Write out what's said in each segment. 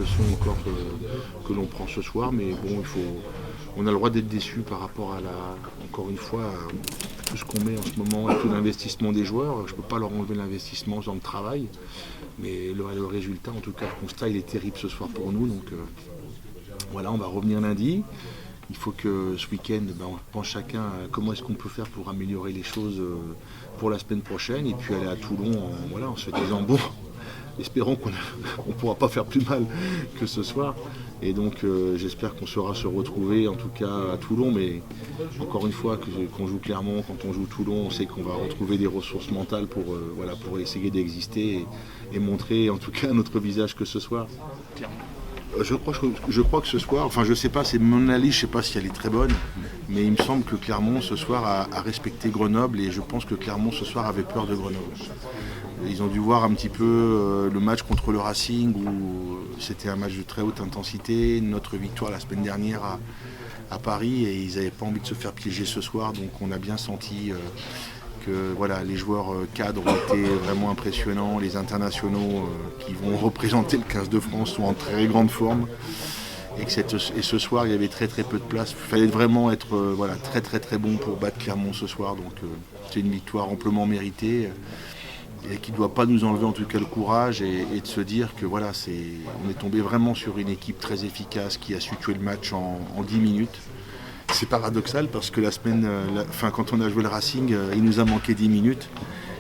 leçon encore que l'on prend ce soir, mais bon, on a le droit d'être déçu par rapport encore une fois, à tout ce qu'on met en ce moment, à tout l'investissement des joueurs. Je ne peux pas leur enlever l'investissement dans le travail, mais le résultat, en tout cas, le constat, il est terrible ce soir pour nous. Donc voilà, on va revenir lundi. Il faut que ce week-end, on pense chacun à comment est-ce qu'on peut faire pour améliorer les choses pour la semaine prochaine, et puis aller à Toulon en se disant bon, espérons qu'on ne pourra pas faire plus mal que ce soir. Et donc j'espère qu'on saura se retrouver en tout cas à Toulon, mais encore une fois, qu'on joue Clermont, quand on joue Toulon, on sait qu'on va retrouver des ressources mentales pour essayer d'exister et montrer en tout cas notre visage que ce soir. Je crois que ce soir, enfin je sais pas, c'est mon analyse, je sais pas si elle est très bonne, mais il me semble que Clermont ce soir a respecté Grenoble, et je pense que Clermont ce soir avait peur de Grenoble. Ils ont dû voir un petit peu le match contre le Racing, où c'était un match de très haute intensité, notre victoire la semaine dernière à Paris, et ils n'avaient pas envie de se faire piéger ce soir, donc on a bien senti que voilà, les joueurs cadres ont été vraiment impressionnants, les internationaux qui vont représenter le 15 de France sont en très grande forme, et ce soir il y avait très très peu de place. Il fallait vraiment être très très très bon pour battre Clermont ce soir, donc c'est une victoire amplement méritée et qui ne doit pas nous enlever en tout cas le courage et de se dire que voilà, on est tombé vraiment sur une équipe très efficace qui a su tuer le match en 10 minutes. C'est paradoxal parce que quand on a joué le Racing, il nous a manqué 10 minutes.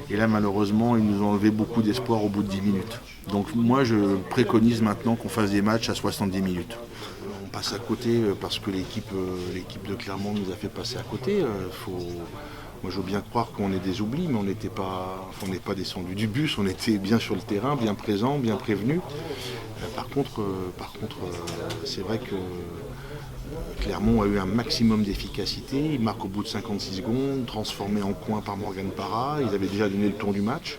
Et là, malheureusement, ils nous ont enlevé beaucoup d'espoir au bout de 10 minutes. Donc moi, je préconise maintenant qu'on fasse des matchs à 70 minutes. On passe à côté parce que l'équipe de Clermont nous a fait passer à côté. Moi, je veux bien croire qu'on est des oublis, mais on n'est pas descendu du bus. On était bien sur le terrain, bien présent, bien prévenu. Par contre, c'est vrai que Clermont a eu un maximum d'efficacité. Il marque au bout de 56 secondes, transformé en coin par Morgan Parra. Ils avaient déjà donné le tour du match.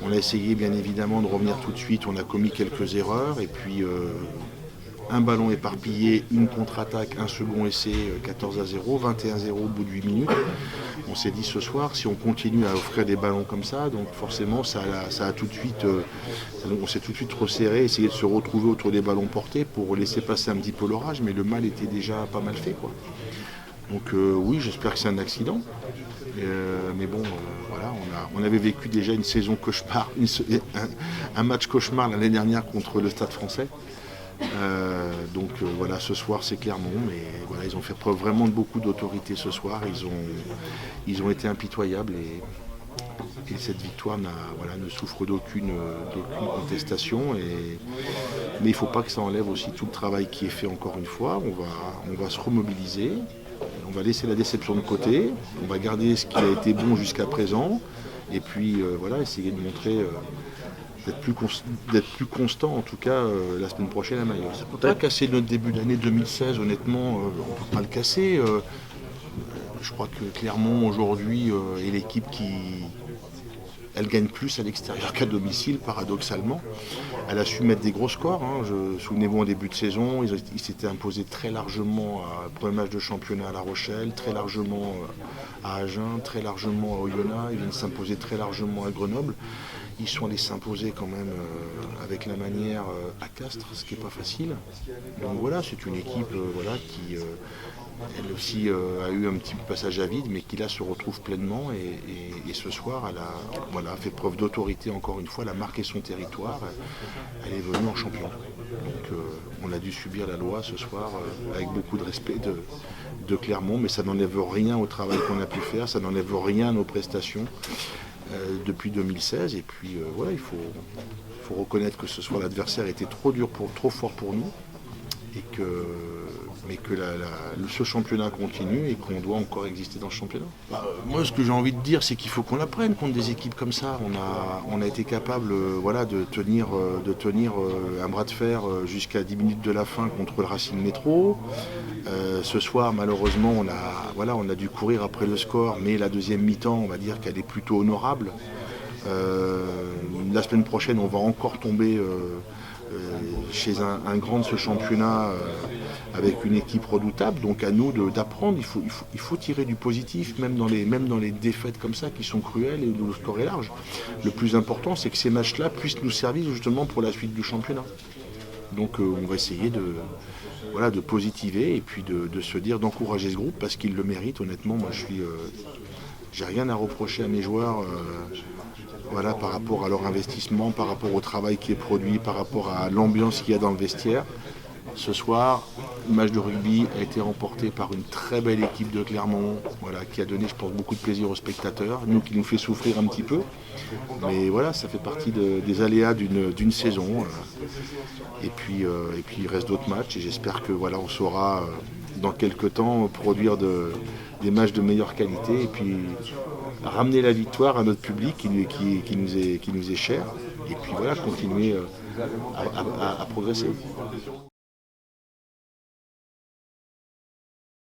On a essayé bien évidemment de revenir tout de suite. On a commis quelques erreurs. Et puis un ballon éparpillé, une contre-attaque, un second essai, 14-0, 21-0 au bout de 8 minutes. On s'est dit ce soir, si on continue à offrir des ballons comme ça, donc forcément ça a tout de suite, on s'est tout de suite resserré, essayé de se retrouver autour des ballons portés pour laisser passer un petit peu l'orage, mais le mal était déjà pas mal fait, quoi. Donc oui, j'espère que c'est un accident. Mais bon, voilà, on avait vécu déjà une saison cauchemar, un match cauchemar l'année dernière contre le Stade Français. Donc voilà, ce soir c'est Clermont, mais voilà, ils ont fait preuve vraiment de beaucoup d'autorité ce soir. Ils ont été impitoyables, et cette victoire ne souffre d'aucune contestation. Mais il ne faut pas que ça enlève aussi tout le travail qui est fait encore une fois. On va se remobiliser, on va laisser la déception de côté, on va garder ce qui a été bon jusqu'à présent, et puis essayer de montrer d'être plus constant en tout cas la semaine prochaine à Mayol. Ça ne peut pas casser notre début d'année 2016, honnêtement, on ne peut pas le casser. Je crois que Clermont aujourd'hui est l'équipe qui elle gagne plus à l'extérieur qu'à domicile, paradoxalement. Elle a su mettre des gros scores. Souvenez-vous, en début de saison, ils s'étaient imposés très largement à premier match de championnat à La Rochelle, très largement à Agen, très largement à Oyonnax. Ils viennent s'imposer très largement à Grenoble. Ils sont allés s'imposer quand même avec la manière à Castres, ce qui n'est pas facile. Donc voilà, c'est une équipe qui elle aussi a eu un petit passage à vide, mais qui là se retrouve pleinement, et ce soir elle a fait preuve d'autorité encore une fois, elle a marqué son territoire, elle est venue en champion. Donc on a dû subir la loi ce soir avec beaucoup de respect de Clermont, mais ça n'enlève rien au travail qu'on a pu faire, ça n'enlève rien à nos prestations depuis 2016, et puis il faut reconnaître que ce soir l'adversaire était trop dur, trop fort pour nous, mais que ce championnat continue et qu'on doit encore exister dans ce championnat. Moi, ce que j'ai envie de dire, c'est qu'il faut qu'on apprenne contre des équipes comme ça. On a été capable de tenir un bras de fer jusqu'à 10 minutes de la fin contre le Racing Métro. Ce soir, malheureusement, on a dû courir après le score, mais la deuxième mi-temps, on va dire qu'elle est plutôt honorable. La semaine prochaine, on va encore tomber chez un grand de ce championnat avec une équipe redoutable, donc à nous d'apprendre. Il faut tirer du positif même dans les défaites comme ça qui sont cruelles et où le score est large. Le plus important, c'est que ces matchs-là puissent nous servir justement pour la suite du championnat. Donc on va essayer de positiver et puis de se dire d'encourager ce groupe parce qu'il le mérite. Honnêtement, moi j'ai rien à reprocher à mes joueurs par rapport à leur investissement, par rapport au travail qui est produit, par rapport à l'ambiance qu'il y a dans le vestiaire. Ce soir, le match de rugby a été remporté par une très belle équipe de Clermont, qui a donné, je pense, beaucoup de plaisir aux spectateurs, nous qui nous fait souffrir un petit peu. Mais voilà, ça fait partie des aléas d'une saison. Et puis il reste d'autres matchs et j'espère que on saura dans quelques temps produire des matchs de meilleure qualité et puis ramener la victoire à notre public qui nous est cher et puis continuer à progresser.